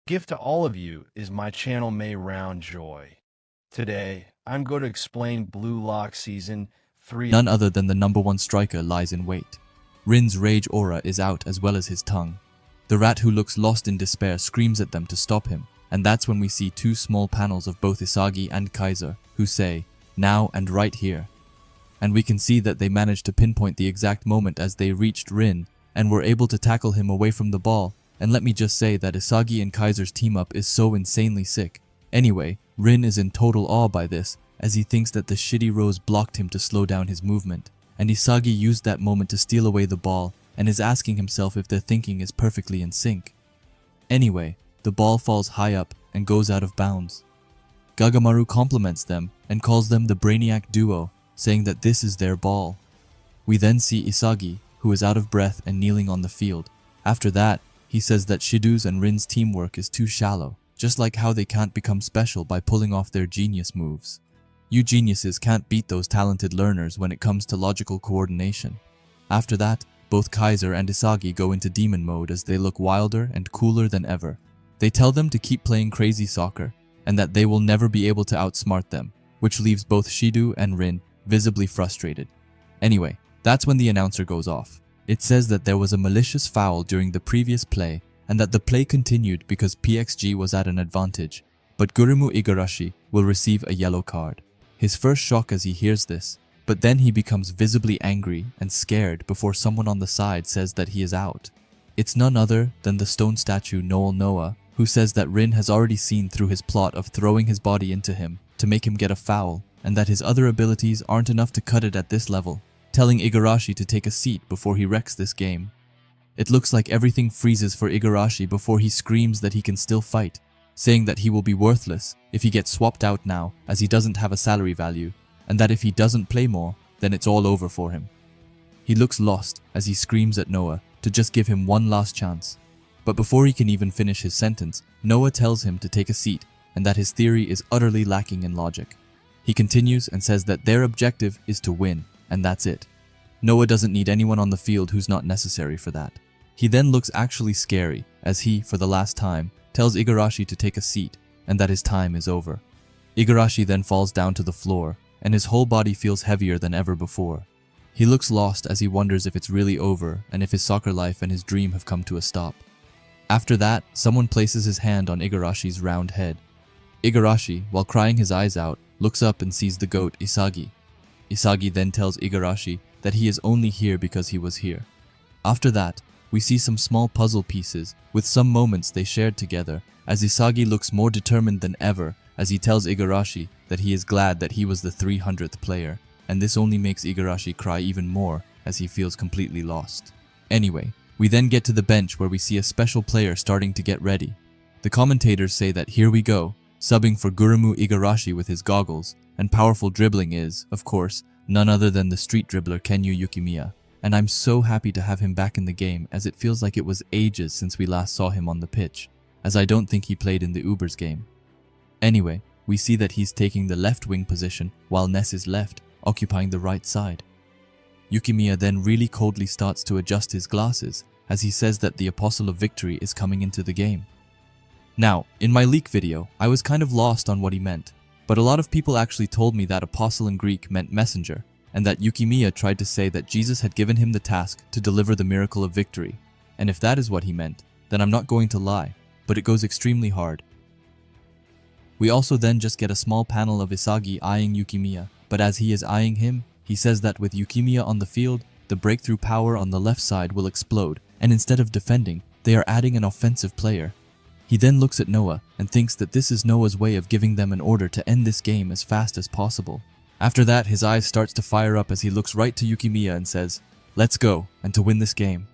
gift to all of you is my channel may round joy. Today, I'm going to explain Blue Lock Season 3. None other than the number one striker lies in wait. Rin's rage aura is out as well as his tongue. The rat who looks lost in despair screams at them to stop him, and that's when we see two small panels of both Isagi and Kaiser, who say, "Now and right here." And we can see that they managed to pinpoint the exact moment as they reached Rin, and were able to tackle him away from the ball. And let me just say that Isagi and Kaiser's team up is so insanely sick. Anyway, Rin is in total awe by this, as he thinks that the shitty rose blocked him to slow down his movement, and Isagi used that moment to steal away the ball, and is asking himself if their thinking is perfectly in sync. Anyway, the ball falls high up and goes out of bounds. Gagamaru compliments them and calls them the Brainiac Duo, saying that this is their ball. We then see Isagi, who is out of breath and kneeling on the field. After that, he says that Shido's and Rin's teamwork is too shallow, just like how they can't become special by pulling off their genius moves. You geniuses can't beat those talented learners when it comes to logical coordination. After that, both Kaiser and Isagi go into demon mode as they look wilder and cooler than ever. They tell them to keep playing crazy soccer, and that they will never be able to outsmart them, which leaves both Shido and Rin visibly frustrated. Anyway, that's when the announcer goes off. It says that there was a malicious foul during the previous play, and that the play continued because PXG was at an advantage, but Gurimu Igarashi will receive a yellow card. His first shock as he hears this, but then he becomes visibly angry and scared before someone on the side says that he is out. It's none other than the stone statue Noel Noah, who says that Rin has already seen through his plot of throwing his body into him to make him get a foul, and that his other abilities aren't enough to cut it at this level, telling Igarashi to take a seat before he wrecks this game. It looks like everything freezes for Igarashi before he screams that he can still fight, saying that he will be worthless if he gets swapped out now as he doesn't have a salary value, and that if he doesn't play more, then it's all over for him. He looks lost as he screams at Noah to just give him one last chance. But before he can even finish his sentence, Noah tells him to take a seat and that his theory is utterly lacking in logic. He continues and says that their objective is to win, and that's it. Noah doesn't need anyone on the field who's not necessary for that. He then looks actually scary as he, for the last time, tells Igarashi to take a seat and that his time is over. Igarashi then falls down to the floor and his whole body feels heavier than ever before. He looks lost as he wonders if it's really over and if his soccer life and his dream have come to a stop. After that, someone places his hand on Igarashi's round head. Igarashi, while crying his eyes out, looks up and sees the goat Isagi. Isagi then tells Igarashi that he is only here because he was here. After that, we see some small puzzle pieces with some moments they shared together as Isagi looks more determined than ever as he tells Igarashi that he is glad that he was the 300th player, and this only makes Igarashi cry even more as he feels completely lost. Anyway, we then get to the bench where we see a special player starting to get ready. The commentators say that here we go, subbing for Gurimu Igarashi with his goggles, and powerful dribbling is, of course, none other than the street dribbler Kenyu Yukimiya, and I'm so happy to have him back in the game as it feels like it was ages since we last saw him on the pitch, as I don't think he played in the Ubers game. Anyway, we see that he's taking the left wing position while Ness is left, occupying the right side. Yukimiya then really coldly starts to adjust his glasses as he says that the Apostle of Victory is coming into the game. Now, in my leak video, I was kind of lost on what he meant, but a lot of people actually told me that apostle in Greek meant messenger, and that Yukimiya tried to say that Jesus had given him the task to deliver the miracle of victory. And if that is what he meant, then I'm not going to lie, but it goes extremely hard. We also then just get a small panel of Isagi eyeing Yukimiya, but as he is eyeing him, he says that with Yukimiya on the field, the breakthrough power on the left side will explode, and instead of defending, they are adding an offensive player. He then looks at Noah and thinks that this is Noah's way of giving them an order to end this game as fast as possible. After that, his eyes starts to fire up as he looks right to Yukimiya and says, "Let's go, and to win this game."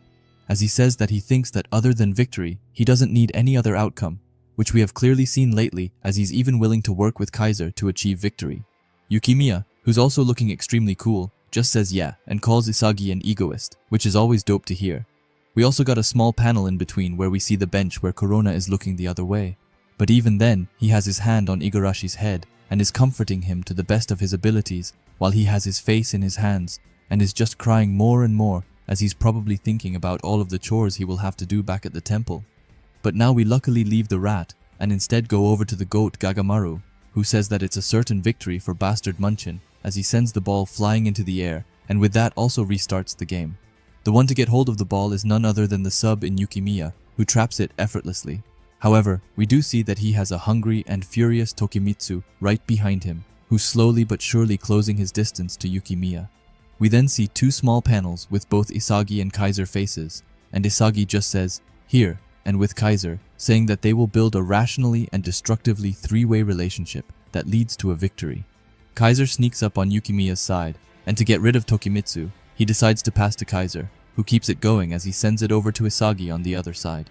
As he says that he thinks that other than victory, he doesn't need any other outcome, which we have clearly seen lately as he's even willing to work with Kaiser to achieve victory. Yukimiya, who's also looking extremely cool, just says yeah and calls Isagi an egoist, which is always dope to hear. We also got a small panel in between where we see the bench where Corona is looking the other way. But even then, he has his hand on Igarashi's head and is comforting him to the best of his abilities while he has his face in his hands and is just crying more and more as he's probably thinking about all of the chores he will have to do back at the temple. But now we luckily leave the rat and instead go over to the goat Gagamaru, who says that it's a certain victory for Bastard Munchen as he sends the ball flying into the air, and with that also restarts the game. The one to get hold of the ball is none other than the sub in Yukimiya, who traps it effortlessly. However, we do see that he has a hungry and furious Tokimitsu right behind him, who's slowly but surely closing his distance to Yukimiya. We then see two small panels with both Isagi and Kaiser faces, and Isagi just says, "Here," and with Kaiser, saying that they will build a rationally and destructively three-way relationship that leads to a victory. Kaiser sneaks up on Yukimiya's side, and to get rid of Tokimitsu, he decides to pass to Kaiser, who keeps it going as he sends it over to Isagi on the other side.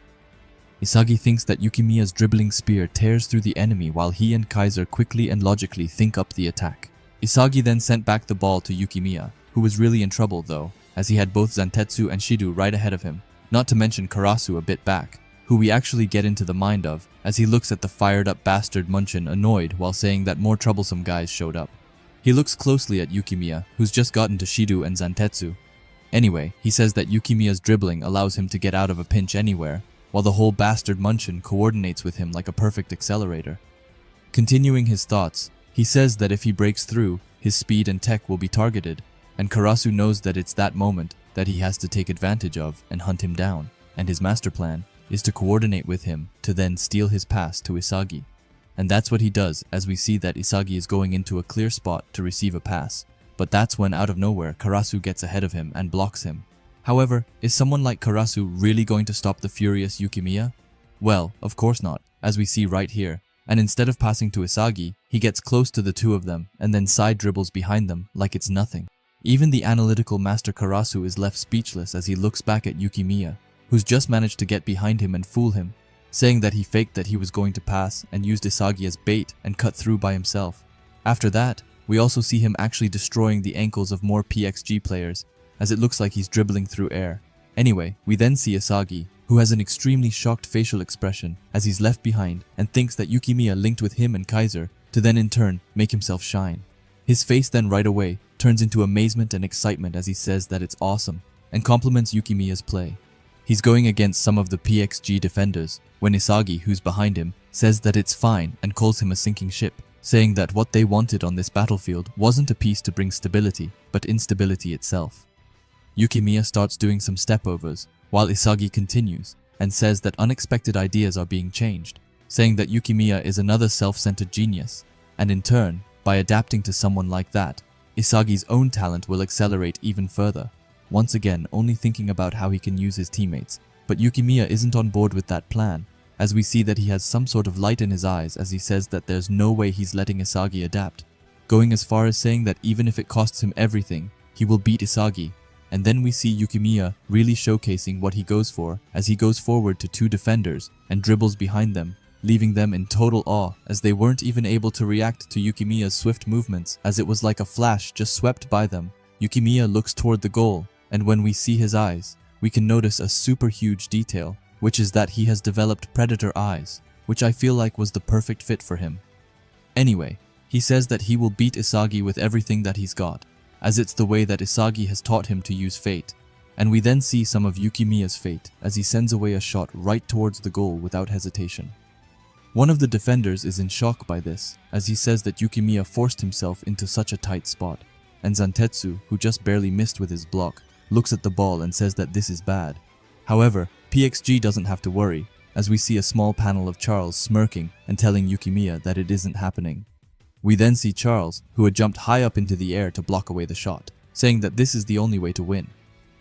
Isagi thinks that Yukimiya's dribbling spear tears through the enemy while he and Kaiser quickly and logically think up the attack. Isagi then sent back the ball to Yukimiya, who was really in trouble though, as he had both Zantetsu and Shido right ahead of him, not to mention Karasu a bit back, who we actually get into the mind of as he looks at the fired up Bastard Munchen annoyed while saying that more troublesome guys showed up. He looks closely at Yukimiya, who's just gotten to Shido and Zantetsu. Anyway, he says that Yukimiya's dribbling allows him to get out of a pinch anywhere, while the whole Bastard Munchen coordinates with him like a perfect accelerator. Continuing his thoughts, he says that if he breaks through, his speed and tech will be targeted, and Karasu knows that it's that moment that he has to take advantage of and hunt him down, and his master plan is to coordinate with him to then steal his pass to Isagi. And that's what he does as we see that Isagi is going into a clear spot to receive a pass, but that's when out of nowhere Karasu gets ahead of him and blocks him. However, is someone like Karasu really going to stop the furious Yukimiya? Well, of course not, as we see right here, and instead of passing to Isagi, he gets close to the two of them and then side dribbles behind them like it's nothing. Even the analytical master Karasu is left speechless as he looks back at Yukimiya, who's just managed to get behind him and fool him, saying that he faked that he was going to pass and used Isagi as bait and cut through by himself. After that, we also see him actually destroying the ankles of more PXG players, as it looks like he's dribbling through air. Anyway, we then see Isagi, who has an extremely shocked facial expression as he's left behind and thinks that Yukimiya linked with him and Kaiser to then in turn make himself shine. His face then right away turns into amazement and excitement as he says that it's awesome and compliments Yukimiya's play. He's going against some of the PXG defenders when Isagi, who's behind him, says that it's fine and calls him a sinking ship, saying that what they wanted on this battlefield wasn't a piece to bring stability, but instability itself. Yukimiya starts doing some stepovers, while Isagi continues and says that unexpected ideas are being changed, saying that Yukimiya is another self-centered genius, and in turn, by adapting to someone like that, Isagi's own talent will accelerate even further, once again only thinking about how he can use his teammates. But Yukimiya isn't on board with that plan, as we see that he has some sort of light in his eyes as he says that there's no way he's letting Isagi adapt, going as far as saying that even if it costs him everything, he will beat Isagi. And then we see Yukimiya really showcasing what he goes for as he goes forward to two defenders and dribbles behind them, leaving them in total awe as they weren't even able to react to Yukimiya's swift movements as it was like a flash just swept by them. Yukimiya looks toward the goal, and when we see his eyes, we can notice a super huge detail, which is that he has developed predator eyes, which I feel like was the perfect fit for him. Anyway, he says that he will beat Isagi with everything that he's got, as it's the way that Isagi has taught him to use fate, and we then see some of Yukimiya's fate as he sends away a shot right towards the goal without hesitation. One of the defenders is in shock by this, as he says that Yukimiya forced himself into such a tight spot, and Zantetsu, who just barely missed with his block, looks at the ball and says that this is bad. However, PXG doesn't have to worry, as we see a small panel of Charles smirking and telling Yukimiya that it isn't happening. We then see Charles, who had jumped high up into the air to block away the shot, saying that this is the only way to win.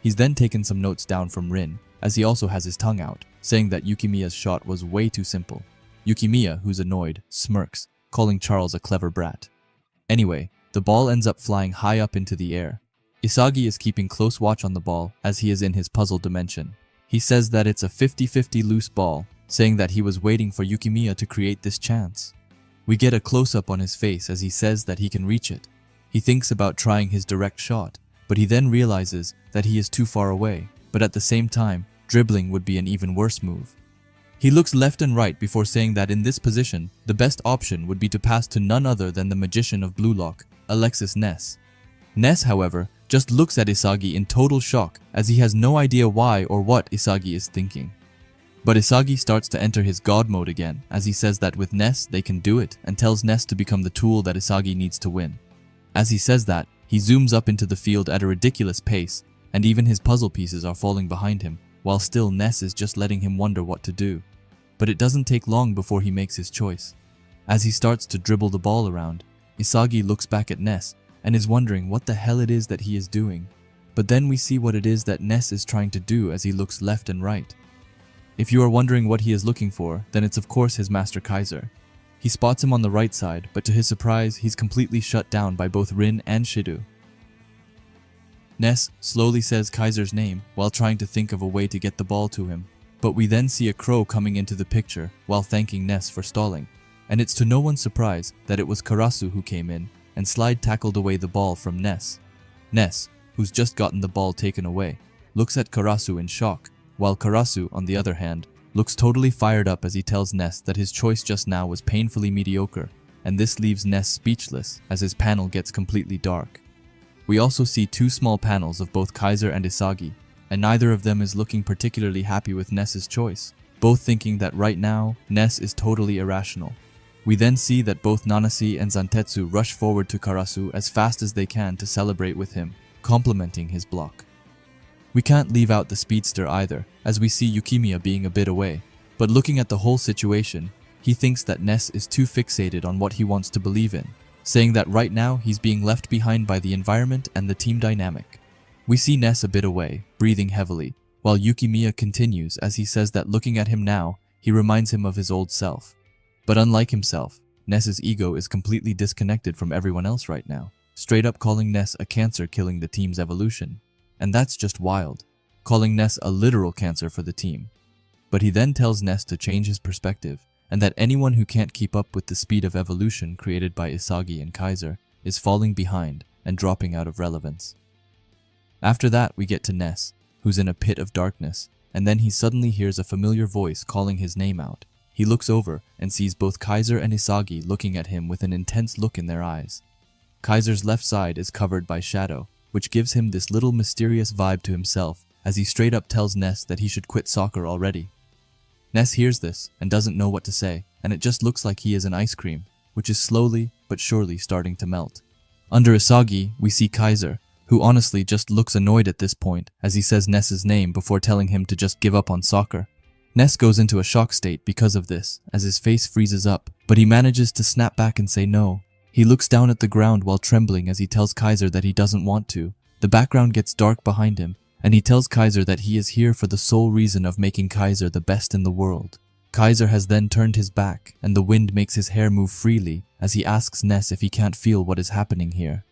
He's then taken some notes down from Rin, as he also has his tongue out, saying that Yukimiya's shot was way too simple. Yukimiya, who's annoyed, smirks, calling Charles a clever brat. Anyway, the ball ends up flying high up into the air. Isagi is keeping close watch on the ball as he is in his puzzle dimension. He says that it's a 50-50 loose ball, saying that he was waiting for Yukimiya to create this chance. We get a close-up on his face as he says that he can reach it. He thinks about trying his direct shot, but he then realizes that he is too far away, but at the same time, dribbling would be an even worse move. He looks left and right before saying that in this position, the best option would be to pass to none other than the magician of Blue Lock, Alexis Ness. Ness, however, just looks at Isagi in total shock as he has no idea why or what Isagi is thinking. But Isagi starts to enter his god mode again, as he says that with Ness they can do it, and tells Ness to become the tool that Isagi needs to win. As he says that, he zooms up into the field at a ridiculous pace, and even his puzzle pieces are falling behind him, while still Ness is just letting him wonder what to do. But it doesn't take long before he makes his choice. As he starts to dribble the ball around, Isagi looks back at Ness and is wondering what the hell it is that he is doing. But then we see what it is that Ness is trying to do as he looks left and right. If you are wondering what he is looking for, then it's of course his master Kaiser. He spots him on the right side, but to his surprise, he's completely shut down by both Rin and Shido. Ness slowly says Kaiser's name while trying to think of a way to get the ball to him, but we then see a crow coming into the picture while thanking Ness for stalling, and it's to no one's surprise that it was Karasu who came in and slide tackled away the ball from Ness. Ness, who's just gotten the ball taken away, looks at Karasu in shock, while Karasu, on the other hand, looks totally fired up as he tells Ness that his choice just now was painfully mediocre, and this leaves Ness speechless as his panel gets completely dark. We also see two small panels of both Kaiser and Isagi, and neither of them is looking particularly happy with Ness's choice, both thinking that right now, Ness is totally irrational. We then see that both Nanase and Zantetsu rush forward to Karasu as fast as they can to celebrate with him, complimenting his block. We can't leave out the speedster either, as we see Yukimiya being a bit away, but looking at the whole situation, he thinks that Ness is too fixated on what he wants to believe in, saying that right now he's being left behind by the environment and the team dynamic. We see Ness a bit away, breathing heavily, while Yukimiya continues as he says that looking at him now, he reminds him of his old self. But unlike himself, Ness's ego is completely disconnected from everyone else right now, straight up calling Ness a cancer killing the team's evolution. And that's just wild, calling Ness a literal cancer for the team. But he then tells Ness to change his perspective, and that anyone who can't keep up with the speed of evolution created by Isagi and Kaiser is falling behind and dropping out of relevance. After that, we get to Ness, who's in a pit of darkness, and then he suddenly hears a familiar voice calling his name out. He looks over and sees both Kaiser and Isagi looking at him with an intense look in their eyes. Kaiser's left side is covered by shadow, which gives him this little mysterious vibe to himself as he straight up tells Ness that he should quit soccer already. Ness hears this and doesn't know what to say, and it just looks like he is an ice cream, which is slowly but surely starting to melt. Under Isagi, we see Kaiser, who honestly just looks annoyed at this point as he says Ness's name before telling him to just give up on soccer. Ness goes into a shock state because of this, as his face freezes up, but he manages to snap back and say no. He looks down at the ground while trembling as he tells Kaiser that he doesn't want to. The background gets dark behind him, and he tells Kaiser that he is here for the sole reason of making Kaiser the best in the world. Kaiser has then turned his back, and the wind makes his hair move freely as he asks Ness if he can't feel what is happening here.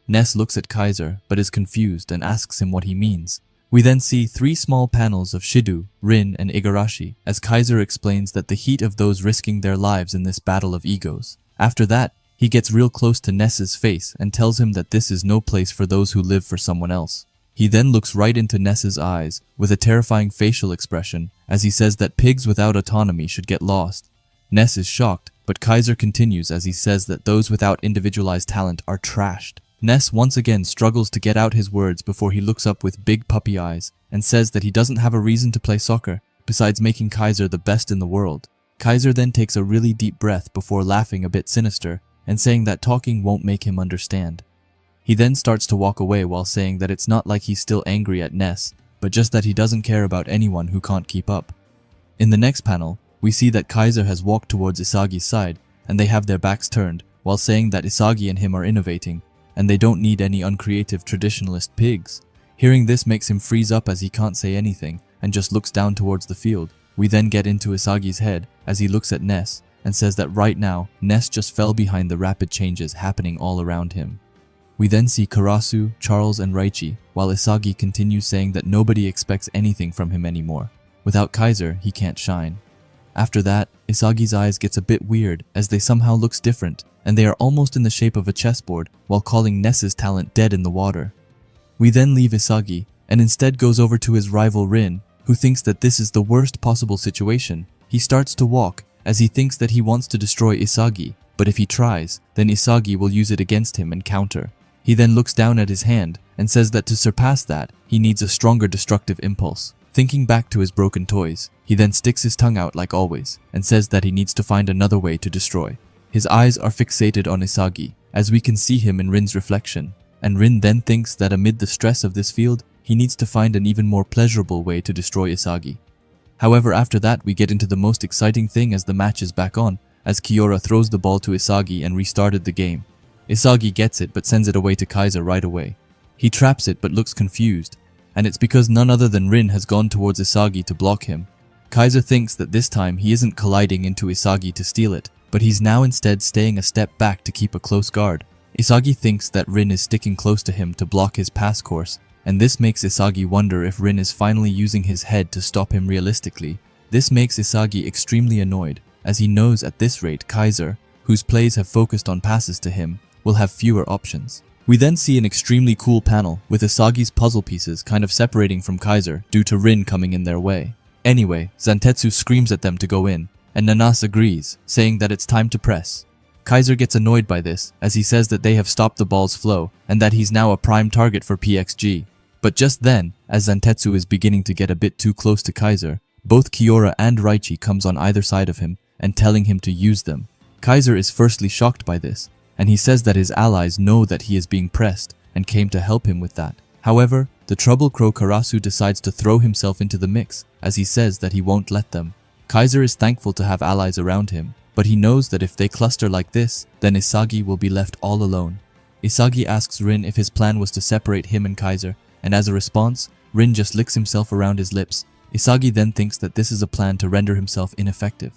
Ness looks at Kaiser, but is confused and asks him what he means. We then see three small panels of Shido, Rin, and Igarashi, as Kaiser explains that the heat of those risking their lives in this battle of egos. After that, he gets real close to Ness's face and tells him that this is no place for those who live for someone else. He then looks right into Ness's eyes with a terrifying facial expression as he says that pigs without autonomy should get lost. Ness is shocked, but Kaiser continues as he says that those without individualized talent are trashed. Ness once again struggles to get out his words before he looks up with big puppy eyes and says that he doesn't have a reason to play soccer besides making Kaiser the best in the world. Kaiser then takes a really deep breath before laughing a bit sinister and saying that talking won't make him understand. He then starts to walk away while saying that it's not like he's still angry at Ness, but just that he doesn't care about anyone who can't keep up. In the next panel, we see that Kaiser has walked towards Isagi's side and they have their backs turned while saying that Isagi and him are innovating and they don't need any uncreative traditionalist pigs. Hearing this makes him freeze up as he can't say anything and just looks down towards the field. We then get into Isagi's head as he looks at Ness and says that right now, Ness just fell behind the rapid changes happening all around him. We then see Karasu, Charles, and Raichi, while Isagi continues saying that nobody expects anything from him anymore. Without Kaiser, he can't shine. After that, Isagi's eyes gets a bit weird as they somehow looks different, and they are almost in the shape of a chessboard while calling Ness's talent dead in the water. We then leave Isagi and instead goes over to his rival Rin, who thinks that this is the worst possible situation. He starts to walk as he thinks that he wants to destroy Isagi, but if he tries, then Isagi will use it against him and counter. He then looks down at his hand and says that to surpass that, he needs a stronger destructive impulse. Thinking back to his broken toys, he then sticks his tongue out like always and says that he needs to find another way to destroy. His eyes are fixated on Isagi, as we can see him in Rin's reflection, and Rin then thinks that amid the stress of this field, he needs to find an even more pleasurable way to destroy Isagi. However, after that we get into the most exciting thing as the match is back on, as Kiora throws the ball to Isagi and restarted the game. Isagi gets it but sends it away to Kaiser right away. He traps it but looks confused, and it's because none other than Rin has gone towards Isagi to block him. Kaiser thinks that this time he isn't colliding into Isagi to steal it, but he's now instead staying a step back to keep a close guard. Isagi thinks that Rin is sticking close to him to block his pass course, and this makes Isagi wonder if Rin is finally using his head to stop him realistically. This makes Isagi extremely annoyed, as he knows at this rate Kaiser, whose plays have focused on passes to him, will have fewer options. We then see an extremely cool panel with Isagi's puzzle pieces kind of separating from Kaiser due to Rin coming in their way. Anyway, Zantetsu screams at them to go in, and Nanas agrees, saying that it's time to press. Kaiser gets annoyed by this, as he says that they have stopped the ball's flow, and that he's now a prime target for PXG. But just then, as Zantetsu is beginning to get a bit too close to Kaiser, both Kiora and Raichi comes on either side of him, and telling him to use them. Kaiser is firstly shocked by this, and he says that his allies know that he is being pressed, and came to help him with that. However, the Trouble Crow Karasu decides to throw himself into the mix, as he says that he won't let them. Kaiser is thankful to have allies around him, but he knows that if they cluster like this, then Isagi will be left all alone. Isagi asks Rin if his plan was to separate him and Kaiser, and as a response, Rin just licks himself around his lips. Isagi then thinks that this is a plan to render himself ineffective.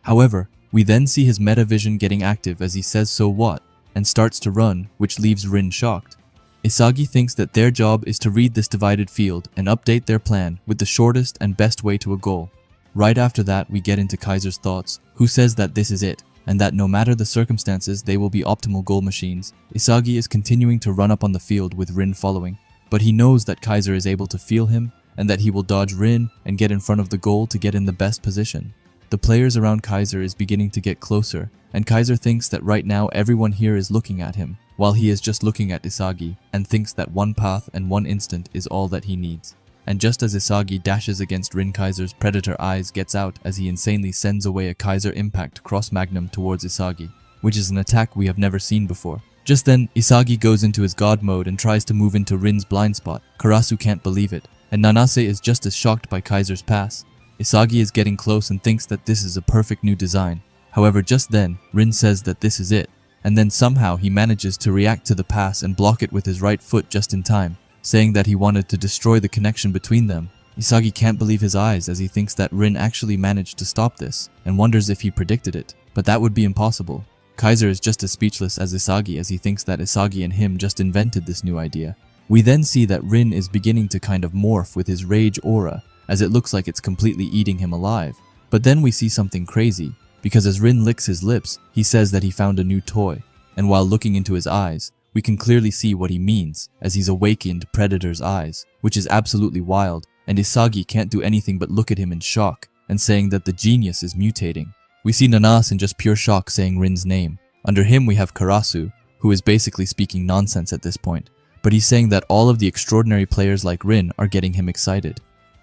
However, we then see his metavision getting active as he says "so what?" and starts to run, which leaves Rin shocked. Isagi thinks that their job is to read this divided field and update their plan with the shortest and best way to a goal. Right after that, we get into Kaiser's thoughts, who says that this is it, and that no matter the circumstances, they will be optimal goal machines. Isagi is continuing to run up on the field with Rin following, but he knows that Kaiser is able to feel him, and that he will dodge Rin and get in front of the goal to get in the best position. The players around Kaiser is beginning to get closer, and Kaiser thinks that right now everyone here is looking at him, while he is just looking at Isagi, and thinks that one path and one instant is all that he needs. And just as Isagi dashes against Rin, Kaiser's Predator Eyes gets out as he insanely sends away a Kaiser Impact Cross Magnum towards Isagi, which is an attack we have never seen before. Just then, Isagi goes into his god mode and tries to move into Rin's blind spot. Karasu can't believe it, and Nanase is just as shocked by Kaiser's pass. Isagi is getting close and thinks that this is a perfect new design. However, just then, Rin says that this is it, and then somehow he manages to react to the pass and block it with his right foot just in time, saying that he wanted to destroy the connection between them. Isagi can't believe his eyes as he thinks that Rin actually managed to stop this, and wonders if he predicted it, but that would be impossible. Kaiser is just as speechless as Isagi as he thinks that Isagi and him just invented this new idea. We then see that Rin is beginning to kind of morph with his rage aura, as it looks like it's completely eating him alive. But then we see something crazy, because as Rin licks his lips, he says that he found a new toy, and while looking into his eyes, we can clearly see what he means, as he's awakened Predator's eyes, which is absolutely wild, and Isagi can't do anything but look at him in shock, and saying that the genius is mutating. We see Nanas in just pure shock saying Rin's name. Under him we have Karasu, who is basically speaking nonsense at this point, but he's saying that all of the extraordinary players like Rin are getting him excited.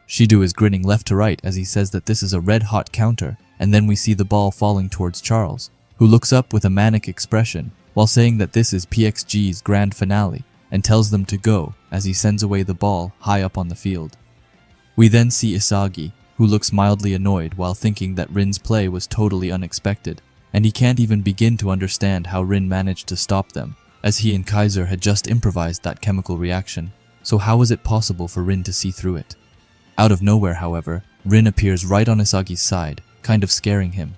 Shido is grinning left to right as he says that this is a red-hot counter, and then we see the ball falling towards Charles, who looks up with a manic expression, while saying that this is PXG's grand finale, and tells them to go as he sends away the ball high up on the field. We then see Isagi, who looks mildly annoyed while thinking that Rin's play was totally unexpected, and he can't even begin to understand how Rin managed to stop them, as he and Kaiser had just improvised that chemical reaction, so how was it possible for Rin to see through it? Out of nowhere, however, Rin appears right on Isagi's side, kind of scaring him.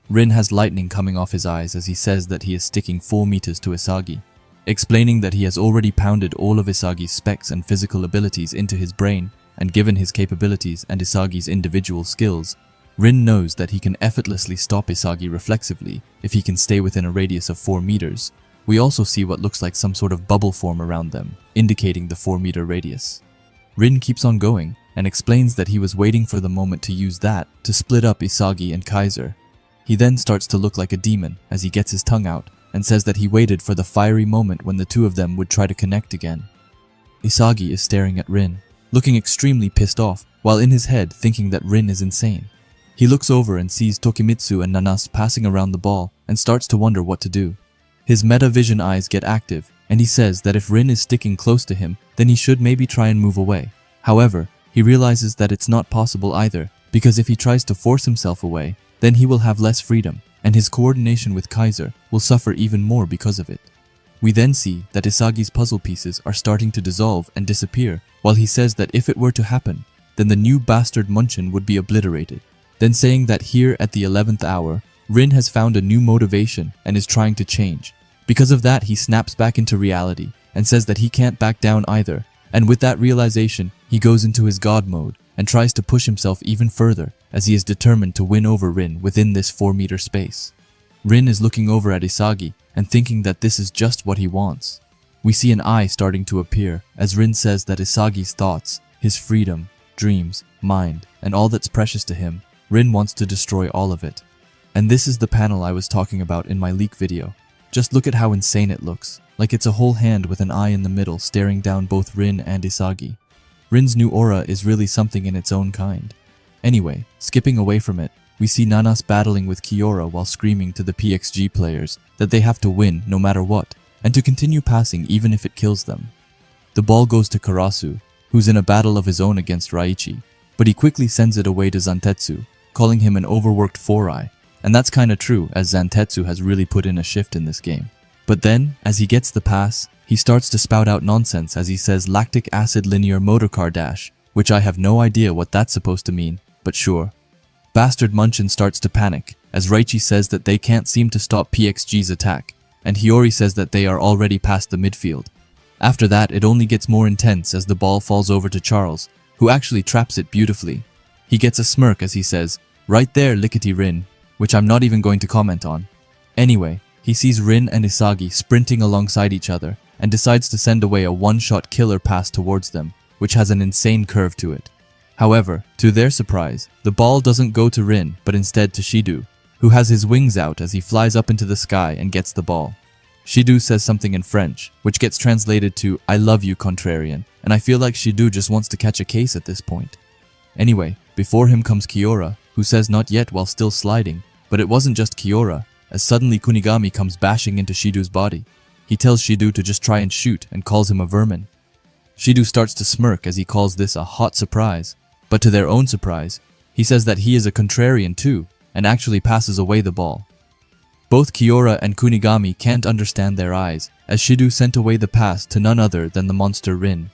Rin has lightning coming off his eyes as he says that he is sticking 4 meters to Isagi, explaining that he has already pounded all of Isagi's specs and physical abilities into his brain, and given his capabilities and Isagi's individual skills, Rin knows that he can effortlessly stop Isagi reflexively if he can stay within a radius of 4 meters. We also see what looks like some sort of bubble form around them, indicating the 4-meter radius. Rin keeps on going, and explains that he was waiting for the moment to use that to split up Isagi and Kaiser. He then starts to look like a demon as he gets his tongue out, and says that he waited for the fiery moment when the two of them would try to connect again. Isagi is staring at Rin, looking extremely pissed off, while in his head thinking that Rin is insane. He looks over and sees Tokimitsu and Nanas passing around the ball and starts to wonder what to do. His meta-vision eyes get active, and he says that if Rin is sticking close to him, then he should maybe try and move away. However, he realizes that it's not possible either, because if he tries to force himself away, then he will have less freedom, and his coordination with Kaiser will suffer even more because of it. We then see that Isagi's puzzle pieces are starting to dissolve and disappear, while he says that if it were to happen, then the new bastard Munchen would be obliterated. Then saying that here at the 11th hour, Rin has found a new motivation and is trying to change. Because of that, he snaps back into reality and says that he can't back down either, and with that realization, he goes into his god mode and tries to push himself even further as he is determined to win over Rin within this 4-meter space. Rin is looking over at Isagi and thinking that this is just what he wants. We see an eye starting to appear as Rin says that Isagi's thoughts, his freedom, dreams, mind, and all that's precious to him, Rin wants to destroy all of it. And this is the panel I was talking about in my leak video. Just look at how insane it looks, like it's a whole hand with an eye in the middle staring down both Rin and Isagi. Rin's new aura is really something in its own kind. Anyway, skipping away from it, we see Nanas battling with Kiora while screaming to the PXG players that they have to win no matter what, and to continue passing even if it kills them. The ball goes to Karasu, who's in a battle of his own against Raichi, but he quickly sends it away to Zantetsu, calling him an overworked 4-eye, and that's kinda true as Zantetsu has really put in a shift in this game. But then, as he gets the pass, he starts to spout out nonsense as he says lactic acid linear motorcar dash, which I have no idea what that's supposed to mean, but sure. Bastard Munchen starts to panic, as Raichi says that they can't seem to stop PXG's attack, and Hiyori says that they are already past the midfield. After that, it only gets more intense as the ball falls over to Charles, who actually traps it beautifully. He gets a smirk as he says, "Right there, lickety Rin," which I'm not even going to comment on. Anyway, he sees Rin and Isagi sprinting alongside each other, and decides to send away a one-shot killer pass towards them, which has an insane curve to it. However, to their surprise, the ball doesn't go to Rin, but instead to Shidu, who has his wings out as he flies up into the sky and gets the ball. Shidu says something in French, which gets translated to "I love you, contrarian," and I feel like Shidu just wants to catch a case at this point. Anyway, before him comes Kiora, who says not yet while still sliding, but it wasn't just Kiora, as suddenly Kunigami comes bashing into Shidu's body. He tells Shidu to just try and shoot and calls him a vermin. Shidu starts to smirk as he calls this a hot surprise, but to their own surprise, he says that he is a contrarian too, and actually passes away the ball. Both Kiora and Kunigami can't understand their eyes, as Shidu sent away the pass to none other than the monster Rin.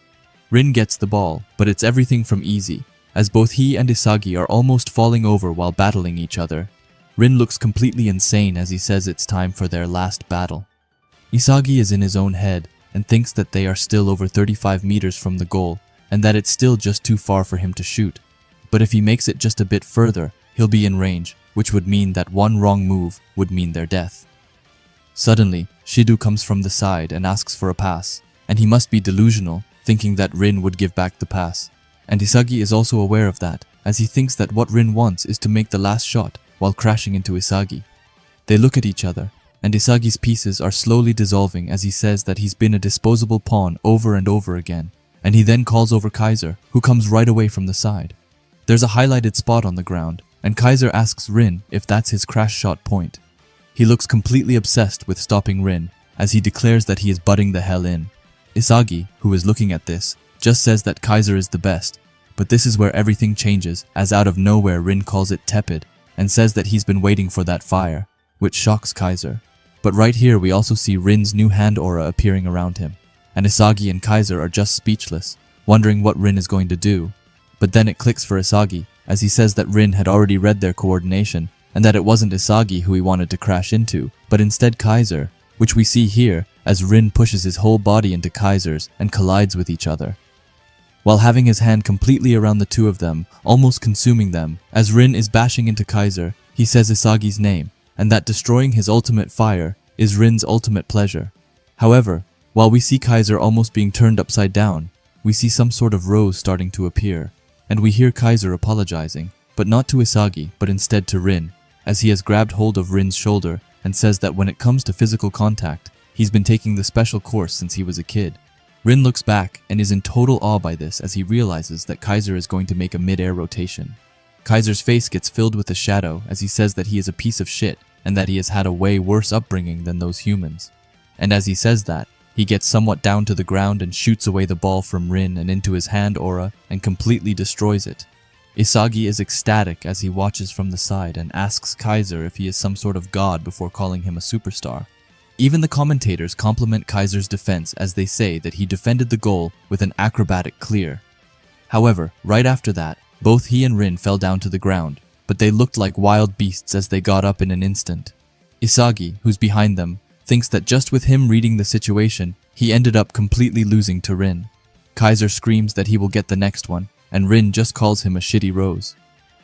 Rin gets the ball, but it's everything from easy, as both he and Isagi are almost falling over while battling each other. Rin looks completely insane as he says it's time for their last battle. Isagi is in his own head and thinks that they are still over 35 meters from the goal and that it's still just too far for him to shoot. But if he makes it just a bit further, he'll be in range, which would mean that one wrong move would mean their death. Suddenly, Shidu comes from the side and asks for a pass, and he must be delusional, thinking that Rin would give back the pass. And Isagi is also aware of that, as he thinks that what Rin wants is to make the last shot while crashing into Isagi. They look at each other, and Isagi's pieces are slowly dissolving as he says that he's been a disposable pawn over and over again, and he then calls over Kaiser, who comes right away from the side. There's a highlighted spot on the ground, and Kaiser asks Rin if that's his crash shot point. He looks completely obsessed with stopping Rin, as he declares that he is butting the hell in. Isagi, who is looking at this, just says that Kaiser is the best, but this is where everything changes, as out of nowhere Rin calls it tepid, and says that he's been waiting for that fire, which shocks Kaiser. But right here we also see Rin's new hand aura appearing around him, and Isagi and Kaiser are just speechless, wondering what Rin is going to do. But then it clicks for Isagi, as he says that Rin had already read their coordination, and that it wasn't Isagi who he wanted to crash into, but instead Kaiser, which we see here as Rin pushes his whole body into Kaiser's and collides with each other. While having his hand completely around the two of them, almost consuming them, as Rin is bashing into Kaiser, he says Isagi's name, and that destroying his ultimate fire is Rin's ultimate pleasure. However, while we see Kaiser almost being turned upside down, we see some sort of rose starting to appear, and we hear Kaiser apologizing, but not to Isagi, but instead to Rin, as he has grabbed hold of Rin's shoulder and says that when it comes to physical contact, he's been taking the special course since he was a kid. Rin looks back and is in total awe by this as he realizes that Kaiser is going to make a mid-air rotation. Kaiser's face gets filled with a shadow as he says that he is a piece of shit and that he has had a way worse upbringing than those humans. And as he says that, he gets somewhat down to the ground and shoots away the ball from Rin and into his hand aura and completely destroys it. Isagi is ecstatic as he watches from the side and asks Kaiser if he is some sort of god before calling him a superstar. Even the commentators compliment Kaiser's defense as they say that he defended the goal with an acrobatic clear. However, right after that, both he and Rin fell down to the ground, but they looked like wild beasts as they got up in an instant. Isagi, who's behind them, thinks that just with him reading the situation, he ended up completely losing to Rin. Kaiser screams that he will get the next one, and Rin just calls him a shitty rose.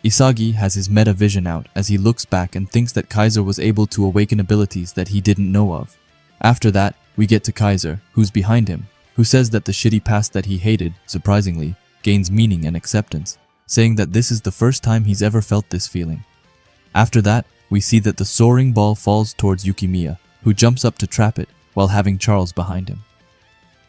Isagi has his meta vision out as he looks back and thinks that Kaiser was able to awaken abilities that he didn't know of. After that, we get to Kaiser, who's behind him, who says that the shitty past that he hated, surprisingly, gains meaning and acceptance, saying that this is the first time he's ever felt this feeling. After that, we see that the soaring ball falls towards Yukimiya, who jumps up to trap it while having Charles behind him.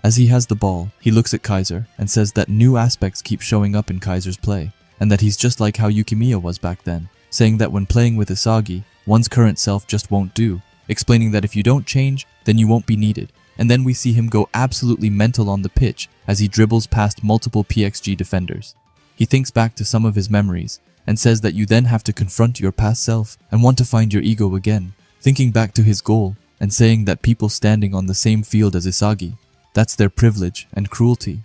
As he has the ball, he looks at Kaiser and says that new aspects keep showing up in Kaiser's play, and that he's just like how Yukimiya was back then, saying that when playing with Isagi, one's current self just won't do, explaining that if you don't change, then you won't be needed. And then we see him go absolutely mental on the pitch as he dribbles past multiple PXG defenders. He thinks back to some of his memories and says that you then have to confront your past self and want to find your ego again, thinking back to his goal and saying that people standing on the same field as Isagi, that's their privilege and cruelty.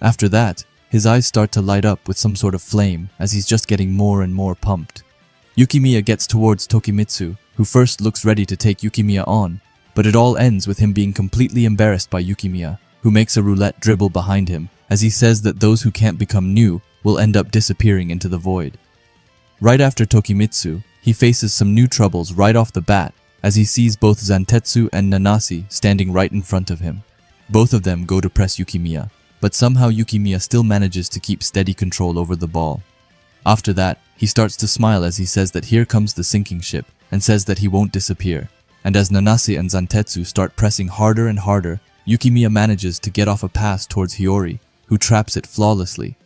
After that, his eyes start to light up with some sort of flame as he's just getting more and more pumped. Yukimiya gets towards Tokimitsu, who first looks ready to take Yukimiya on, but it all ends with him being completely embarrassed by Yukimiya, who makes a roulette dribble behind him as he says that those who can't become new will end up disappearing into the void. Right after Tokimitsu, he faces some new troubles right off the bat as he sees both Zantetsu and Nanase standing right in front of him. Both of them go to press Yukimiya, but somehow Yukimiya still manages to keep steady control over the ball. After that, he starts to smile as he says that here comes the sinking ship and says that he won't disappear. And as Nanase and Zantetsu start pressing harder and harder, Yukimiya manages to get off a pass towards Hiyori, who traps it flawlessly.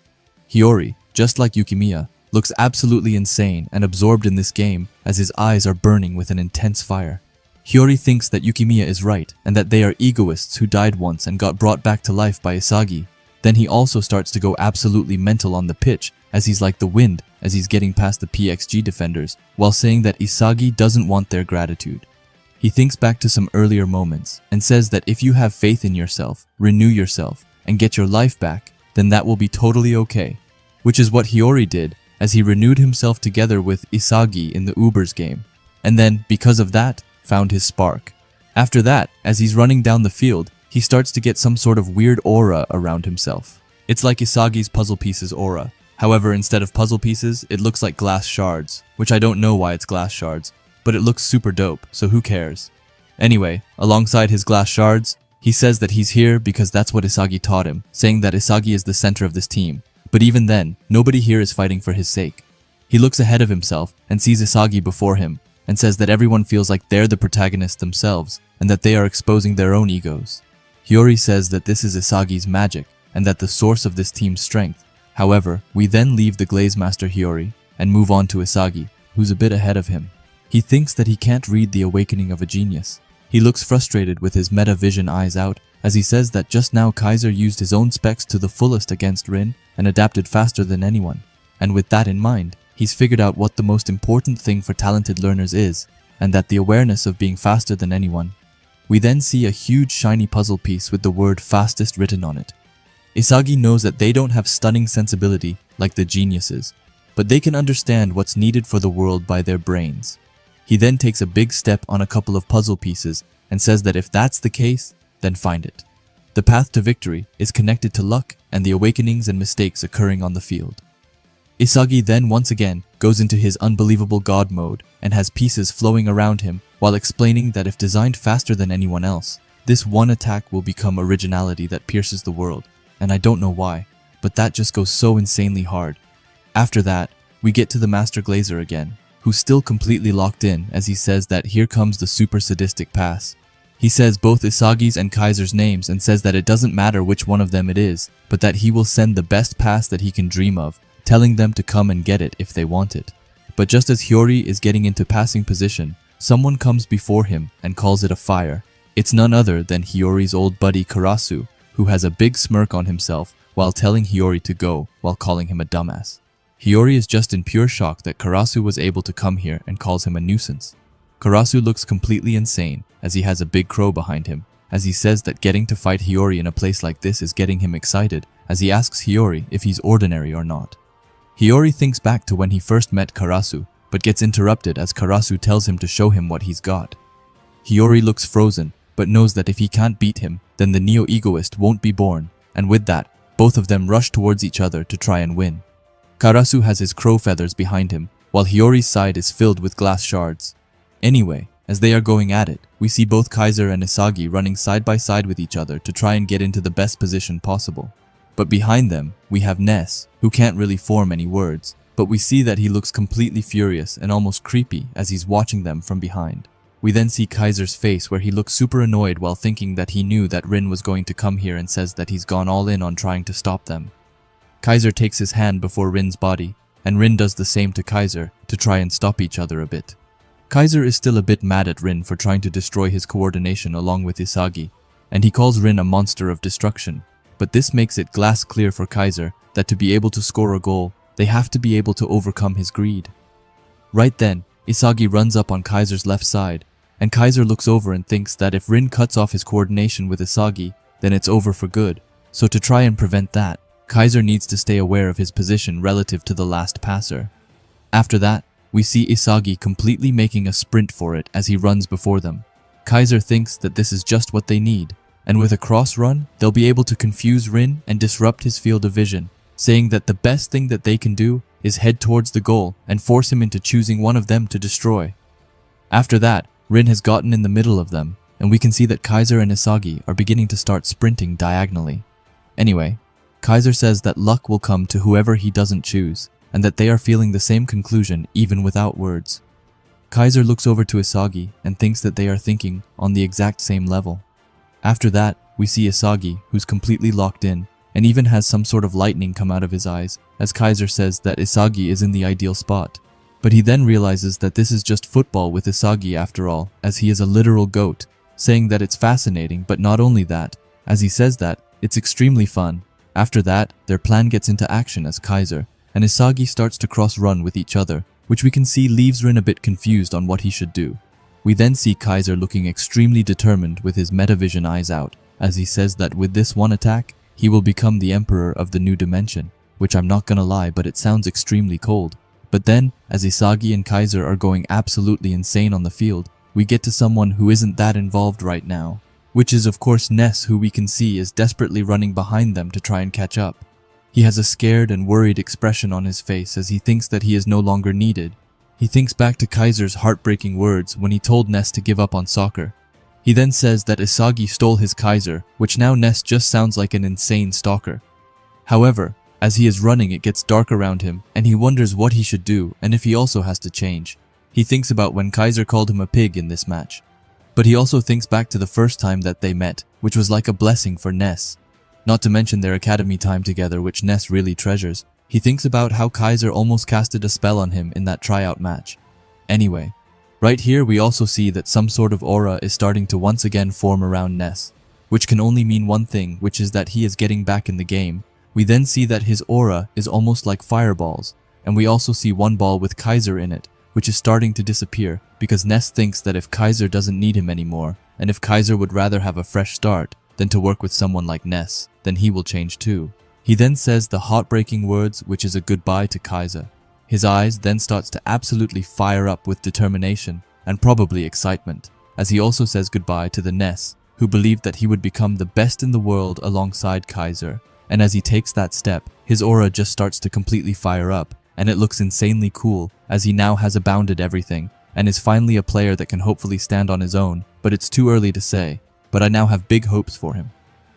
Hiyori, just like Yukimiya, looks absolutely insane and absorbed in this game as his eyes are burning with an intense fire. Hiyori thinks that Yukimiya is right and that they are egoists who died once and got brought back to life by Isagi. Then he also starts to go absolutely mental on the pitch as he's like the wind as he's getting past the PXG defenders while saying that Isagi doesn't want their gratitude. He thinks back to some earlier moments and says that if you have faith in yourself, renew yourself, and get your life back, then that will be totally okay. Which is what Hiyori did as he renewed himself together with Isagi in the Ubers game. And then, because of that, found his spark. After that, as he's running down the field, he starts to get some sort of weird aura around himself. It's like Isagi's puzzle pieces aura. However, instead of puzzle pieces, it looks like glass shards, which I don't know why it's glass shards, but it looks super dope, so who cares? Anyway, alongside his glass shards, he says that he's here because that's what Isagi taught him, saying that Isagi is the center of this team. But even then, nobody here is fighting for his sake. He looks ahead of himself and sees Isagi before him, and says that everyone feels like they're the protagonists themselves, and that they are exposing their own egos. Hiyori says that this is Isagi's magic, and that the source of this team's strength. However, we then leave the Glaze Master Hiyori, and move on to Isagi, who's a bit ahead of him. He thinks that he can't read the awakening of a genius. He looks frustrated with his meta vision eyes out, as he says that just now Kaiser used his own specs to the fullest against Rin, and adapted faster than anyone. And with that in mind, he's figured out what the most important thing for talented learners is, and that the awareness of being faster than anyone. We then see a huge shiny puzzle piece with the word fastest written on it. Isagi knows that they don't have stunning sensibility like the geniuses, but they can understand what's needed for the world by their brains. He then takes a big step on a couple of puzzle pieces and says that if that's the case, then find it. The path to victory is connected to luck and the awakenings and mistakes occurring on the field. Isagi then once again goes into his unbelievable god mode and has pieces flowing around him while explaining that if designed faster than anyone else, this one attack will become originality that pierces the world. And I don't know why, but that just goes so insanely hard. After that, we get to the Master Glazer again, who's still completely locked in as he says that here comes the super sadistic pass. He says both Isagi's and Kaiser's names and says that it doesn't matter which one of them it is, but that he will send the best pass that he can dream of, telling them to come and get it if they want it. But just as Hiyori is getting into passing position, someone comes before him and calls it a fire. It's none other than Hiyori's old buddy Karasu, who has a big smirk on himself while telling Hiyori to go while calling him a dumbass. Hiyori is just in pure shock that Karasu was able to come here and calls him a nuisance. Karasu looks completely insane as he has a big crow behind him, as he says that getting to fight Hiyori in a place like this is getting him excited, as he asks Hiyori if he's ordinary or not. Hiyori thinks back to when he first met Karasu, but gets interrupted as Karasu tells him to show him what he's got. Hiyori looks frozen, but knows that if he can't beat him, then the neo-egoist won't be born, and with that, both of them rush towards each other to try and win. Karasu has his crow feathers behind him, while Hiyori's side is filled with glass shards. Anyway, as they are going at it, we see both Kaiser and Isagi running side by side with each other to try and get into the best position possible. But behind them, we have Ness, who can't really form any words, but we see that he looks completely furious and almost creepy as he's watching them from behind. We then see Kaiser's face where he looks super annoyed while thinking that he knew that Rin was going to come here and says that he's gone all in on trying to stop them. Kaiser takes his hand before Rin's body, and Rin does the same to Kaiser to try and stop each other a bit. Kaiser is still a bit mad at Rin for trying to destroy his coordination along with Isagi, and he calls Rin a monster of destruction, but this makes it glass clear for Kaiser that to be able to score a goal, they have to be able to overcome his greed. Right then, Isagi runs up on Kaiser's left side, and Kaiser looks over and thinks that if Rin cuts off his coordination with Isagi, then it's over for good, so to try and prevent that, Kaiser needs to stay aware of his position relative to the last passer. After that, we see Isagi completely making a sprint for it as he runs before them. Kaiser thinks that this is just what they need, and with a cross run, they'll be able to confuse Rin and disrupt his field of vision, saying that the best thing that they can do is head towards the goal and force him into choosing one of them to destroy. After that, Rin has gotten in the middle of them, and we can see that Kaiser and Isagi are beginning to start sprinting diagonally. Anyway, Kaiser says that luck will come to whoever he doesn't choose, and that they are feeling the same conclusion even without words. Kaiser looks over to Isagi and thinks that they are thinking on the exact same level. After that, we see Isagi, who's completely locked in, and even has some sort of lightning come out of his eyes, as Kaiser says that Isagi is in the ideal spot. But he then realizes that this is just football with Isagi after all, as he is a literal goat, saying that it's fascinating, but not only that, as he says that, it's extremely fun. After that, their plan gets into action as Kaiser and Isagi starts to cross-run with each other, which we can see leaves Rin a bit confused on what he should do. We then see Kaiser looking extremely determined with his metavision eyes out, as he says that with this one attack, he will become the emperor of the new dimension, which I'm not gonna lie, but it sounds extremely cold. But then, as Isagi and Kaiser are going absolutely insane on the field, we get to someone who isn't that involved right now, which is of course Ness, who we can see is desperately running behind them to try and catch up. He has a scared and worried expression on his face as he thinks that he is no longer needed. He thinks back to Kaiser's heartbreaking words when he told Ness to give up on soccer. He then says that Isagi stole his Kaiser, which now Ness just sounds like an insane stalker. However, as he is running, it gets dark around him, and he wonders what he should do and if he also has to change. He thinks about when Kaiser called him a pig in this match. But he also thinks back to the first time that they met, which was like a blessing for Ness. Not to mention their academy time together, which Ness really treasures. He thinks about how Kaiser almost casted a spell on him in that tryout match. Anyway, right here we also see that some sort of aura is starting to once again form around Ness, which can only mean one thing, which is that he is getting back in the game. We then see that his aura is almost like fireballs, and we also see one ball with Kaiser in it, which is starting to disappear because Ness thinks that if Kaiser doesn't need him anymore, and if Kaiser would rather have a fresh start than to work with someone like Ness, then he will change too. He then says the heartbreaking words, which is a goodbye to Kaiser. His eyes then starts to absolutely fire up with determination and probably excitement, as he also says goodbye to the Ness, who believed that he would become the best in the world alongside Kaiser. And as he takes that step, his aura just starts to completely fire up, and it looks insanely cool, as he now has abounded everything, and is finally a player that can hopefully stand on his own, but it's too early to say. But I now have big hopes for him.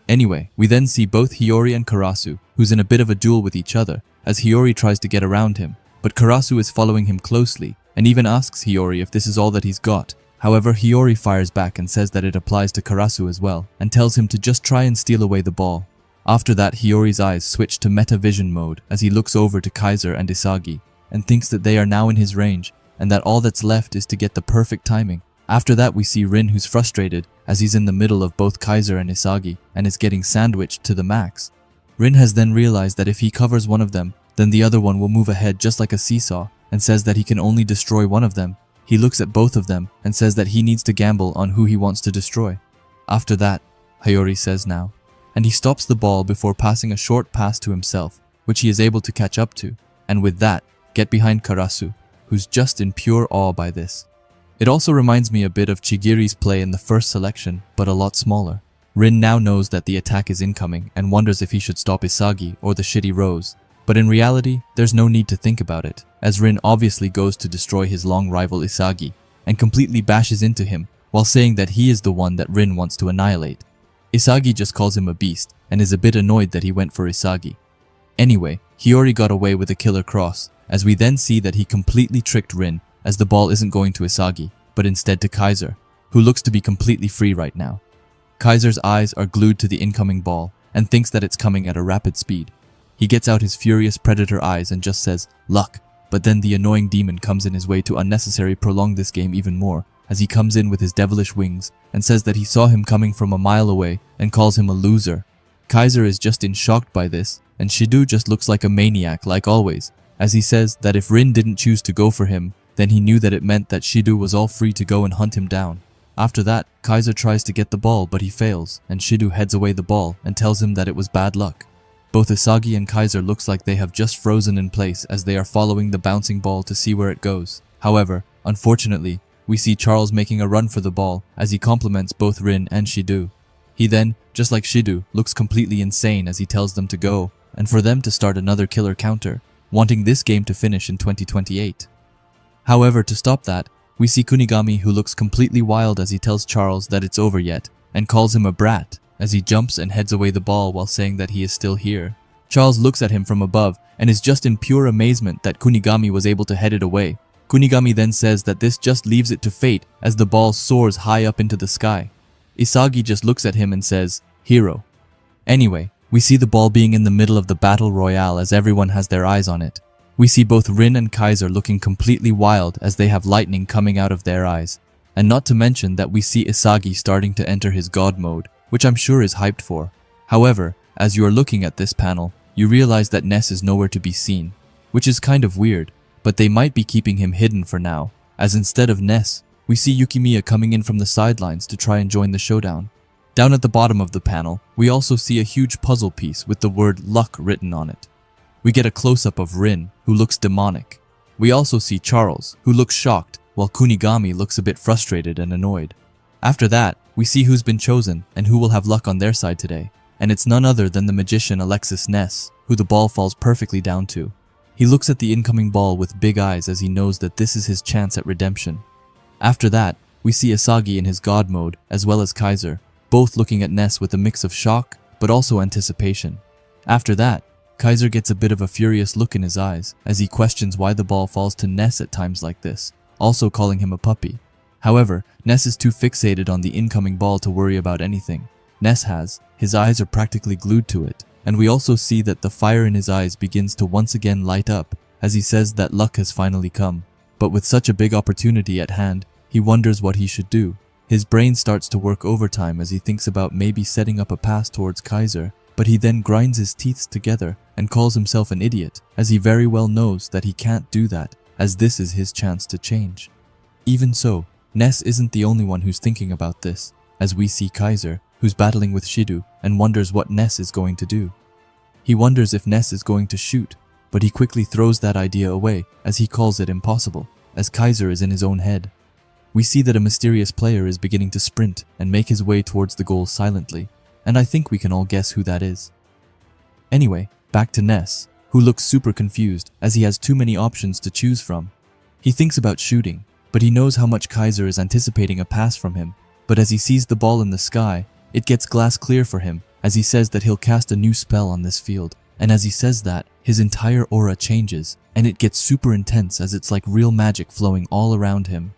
Anyway, we then see both Hiyori and Karasu, who's in a bit of a duel with each other, as Hiyori tries to get around him, but Karasu is following him closely, and even asks Hiyori if this is all that he's got, However, Hiyori fires back and says that it applies to Karasu as well, and tells him to just try and steal away the ball. After that, Hiyori's eyes switch to meta-vision mode as he looks over to Kaiser and Isagi, and thinks that they are now in his range, and that all that's left is to get the perfect timing. After that, we see Rin, who's frustrated as he's in the middle of both Kaiser and Isagi and is getting sandwiched to the max. Rin has then realized that if he covers one of them, then the other one will move ahead just like a seesaw, and says that he can only destroy one of them. He looks at both of them and says that he needs to gamble on who he wants to destroy. After that, Hiyori says now, and he stops the ball before passing a short pass to himself, which he is able to catch up to, and with that, get behind Karasu, who's just in pure awe by this. It also reminds me a bit of Chigiri's play in the first selection, but a lot smaller. Rin now knows that the attack is incoming and wonders if he should stop Isagi or the shitty Rose, but in reality, there's no need to think about it, as Rin obviously goes to destroy his long rival Isagi and completely bashes into him while saying that he is the one that Rin wants to annihilate. Isagi just calls him a beast and is a bit annoyed that he went for Isagi. Anyway, Hiyori got away with a killer cross, as we then see that he completely tricked Rin, as the ball isn't going to Isagi, but instead to Kaiser, who looks to be completely free right now. Kaiser's eyes are glued to the incoming ball and thinks that it's coming at a rapid speed. He gets out his furious predator eyes and just says, "Luck," but then the annoying demon comes in his way to unnecessarily prolong this game even more, as he comes in with his devilish wings and says that he saw him coming from a mile away and calls him a loser. Kaiser is just in shock by this, and Shidu just looks like a maniac like always, as he says that if Rin didn't choose to go for him, then he knew that it meant that Shidu was all free to go and hunt him down. After that, Kaiser tries to get the ball but he fails, and Shidu heads away the ball and tells him that it was bad luck. Both Isagi and Kaiser looks like they have just frozen in place as they are following the bouncing ball to see where it goes. However, unfortunately, we see Charles making a run for the ball as he compliments both Rin and Shidu. He then, just like Shidu, looks completely insane as he tells them to go and for them to start another killer counter, wanting this game to finish in 2028. However, to stop that, we see Kunigami, who looks completely wild as he tells Charles that it's over yet and calls him a brat as he jumps and heads away the ball while saying that he is still here. Charles looks at him from above and is just in pure amazement that Kunigami was able to head it away. Kunigami then says that this just leaves it to fate as the ball soars high up into the sky. Isagi just looks at him and says, "Hero." Anyway, we see the ball being in the middle of the battle royale as everyone has their eyes on it. We see both Rin and Kaiser looking completely wild as they have lightning coming out of their eyes. And not to mention that we see Isagi starting to enter his god mode, which I'm sure is hyped for. However, as you are looking at this panel, you realize that Ness is nowhere to be seen, which is kind of weird, but they might be keeping him hidden for now, as instead of Ness, we see Yukimiya coming in from the sidelines to try and join the showdown. Down at the bottom of the panel, we also see a huge puzzle piece with the word luck written on it. We get a close-up of Rin, who looks demonic. We also see Charles, who looks shocked, while Kunigami looks a bit frustrated and annoyed. After that, we see who's been chosen and who will have luck on their side today, and it's none other than the magician Alexis Ness, who the ball falls perfectly down to. He looks at the incoming ball with big eyes as he knows that this is his chance at redemption. After that, we see Isagi in his god mode, as well as Kaiser, both looking at Ness with a mix of shock, but also anticipation. After that, Kaiser gets a bit of a furious look in his eyes, as he questions why the ball falls to Ness at times like this, also calling him a puppy. However, Ness is too fixated on the incoming ball to worry about anything. His eyes are practically glued to it, and we also see that the fire in his eyes begins to once again light up, as he says that luck has finally come. But with such a big opportunity at hand, he wonders what he should do. His brain starts to work overtime as he thinks about maybe setting up a pass towards Kaiser, but he then grinds his teeth together and calls himself an idiot, as he very well knows that he can't do that, as this is his chance to change. Even so, Ness isn't the only one who's thinking about this, as we see Kaiser, who's battling with Shidu, and wonders what Ness is going to do. He wonders if Ness is going to shoot, but he quickly throws that idea away, as he calls it impossible, as Kaiser is in his own head. We see that a mysterious player is beginning to sprint and make his way towards the goal silently, and I think we can all guess who that is. Anyway, back to Ness, who looks super confused as he has too many options to choose from. He thinks about shooting, but he knows how much Kaiser is anticipating a pass from him, but as he sees the ball in the sky, it gets glass clear for him, as he says that he'll cast a new spell on this field, and as he says that, his entire aura changes, and it gets super intense as it's like real magic flowing all around him.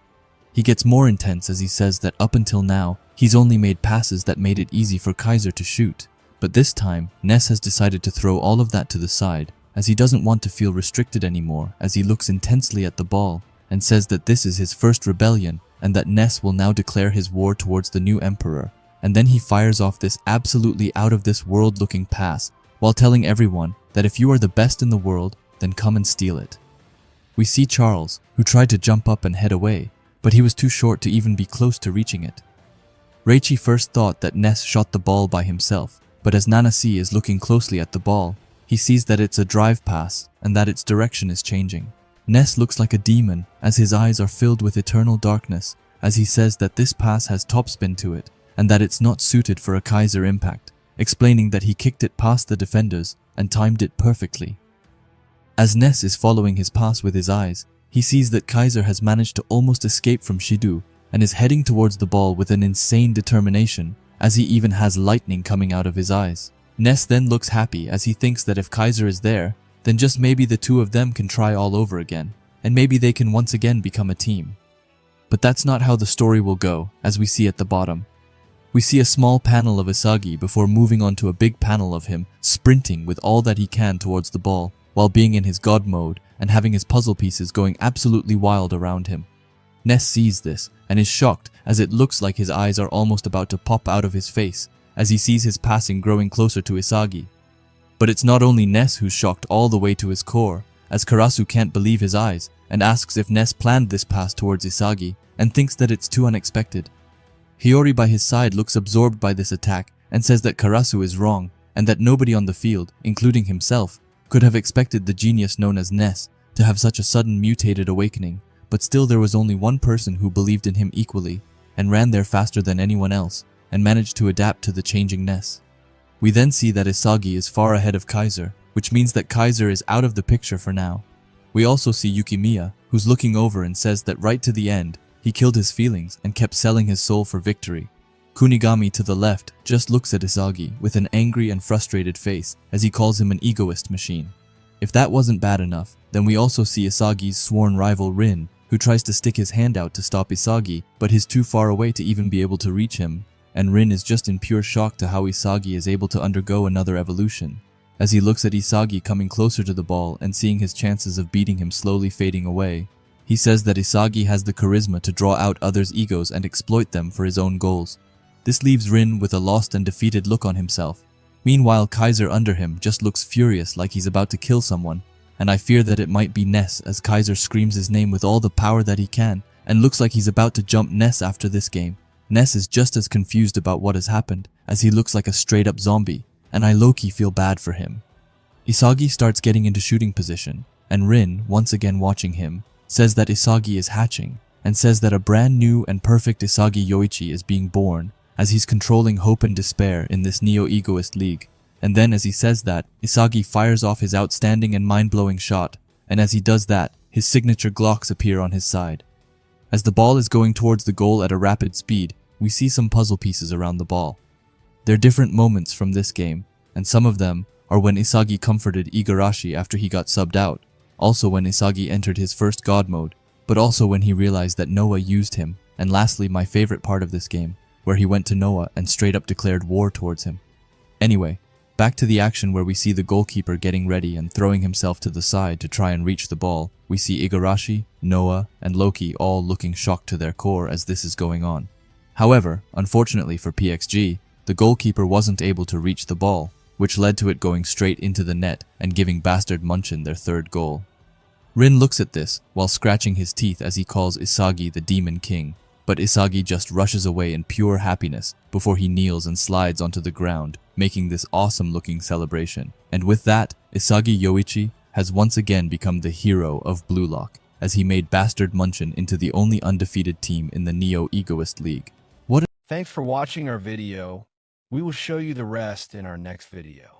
He gets more intense as he says that up until now, he's only made passes that made it easy for Kaiser to shoot. But this time, Ness has decided to throw all of that to the side, as he doesn't want to feel restricted anymore, as he looks intensely at the ball and says that this is his first rebellion and that Ness will now declare his war towards the new emperor. And then he fires off this absolutely out of this world looking pass while telling everyone that if you are the best in the world, then come and steal it. We see Charles, who tried to jump up and head away, but he was too short to even be close to reaching it. Reichi first thought that Ness shot the ball by himself, but as Nanasi is looking closely at the ball, he sees that it's a drive pass and that its direction is changing. Ness looks like a demon as his eyes are filled with eternal darkness as he says that this pass has topspin to it and that it's not suited for a Kaiser impact, explaining that he kicked it past the defenders and timed it perfectly. As Ness is following his pass with his eyes, he sees that Kaiser has managed to almost escape from Shidu and is heading towards the ball with an insane determination as he even has lightning coming out of his eyes. Ness then looks happy as he thinks that if Kaiser is there, then just maybe the two of them can try all over again, and maybe they can once again become a team. But that's not how the story will go, as we see at the bottom. We see a small panel of Isagi before moving on to a big panel of him sprinting with all that he can towards the ball, while being in his god mode and having his puzzle pieces going absolutely wild around him. Ness sees this and is shocked as it looks like his eyes are almost about to pop out of his face as he sees his passing growing closer to Isagi. But it's not only Ness who's shocked all the way to his core, as Karasu can't believe his eyes and asks if Ness planned this pass towards Isagi and thinks that it's too unexpected. Hiyori by his side looks absorbed by this attack and says that Karasu is wrong and that nobody on the field, including himself, could have expected the genius known as Ness to have such a sudden mutated awakening, but still there was only one person who believed in him equally and ran there faster than anyone else and managed to adapt to the changing Ness. We then see that Isagi is far ahead of Kaiser, which means that Kaiser is out of the picture for now. We also see Yukimiya, who's looking over and says that right to the end, he killed his feelings and kept selling his soul for victory. Kunigami to the left just looks at Isagi with an angry and frustrated face as he calls him an egoist machine. If that wasn't bad enough, then we also see Isagi's sworn rival Rin, who tries to stick his hand out to stop Isagi, but he's too far away to even be able to reach him, and Rin is just in pure shock to how Isagi is able to undergo another evolution. As he looks at Isagi coming closer to the ball and seeing his chances of beating him slowly fading away, he says that Isagi has the charisma to draw out others' egos and exploit them for his own goals. This leaves Rin with a lost and defeated look on himself. Meanwhile, Kaiser under him just looks furious like he's about to kill someone, and I fear that it might be Ness as Kaiser screams his name with all the power that he can and looks like he's about to jump Ness after this game. Ness is just as confused about what has happened as he looks like a straight up zombie, and I low-key feel bad for him. Isagi starts getting into shooting position, and Rin, once again watching him, says that Isagi is hatching, and says that a brand new and perfect Isagi Yoichi is being born, as he's controlling hope and despair in this neo-egoist league. And then as he says that, Isagi fires off his outstanding and mind-blowing shot, and as he does that, his signature Glocks appear on his side. As the ball is going towards the goal at a rapid speed, we see some puzzle pieces around the ball. They're different moments from this game, and some of them are when Isagi comforted Igarashi after he got subbed out, also when Isagi entered his first god mode, but also when he realized that Noah used him, and lastly my favorite part of this game, where he went to Noah and straight up declared war towards him. Anyway, back to the action where we see the goalkeeper getting ready and throwing himself to the side to try and reach the ball. We see Igarashi, Noah, and Loki all looking shocked to their core as this is going on. However, unfortunately for PXG, the goalkeeper wasn't able to reach the ball, which led to it going straight into the net and giving Bastard Munchen their third goal. Rin looks at this while scratching his teeth as he calls Isagi the Demon King, but Isagi just rushes away in pure happiness before he kneels and slides onto the ground, making this awesome looking celebration. And with that, Isagi Yoichi has once again become the hero of Blue Lock, as he made Bastard Munchen into the only undefeated team in the Neo-Egoist League. Thanks for watching our video. We will show you the rest in our next video.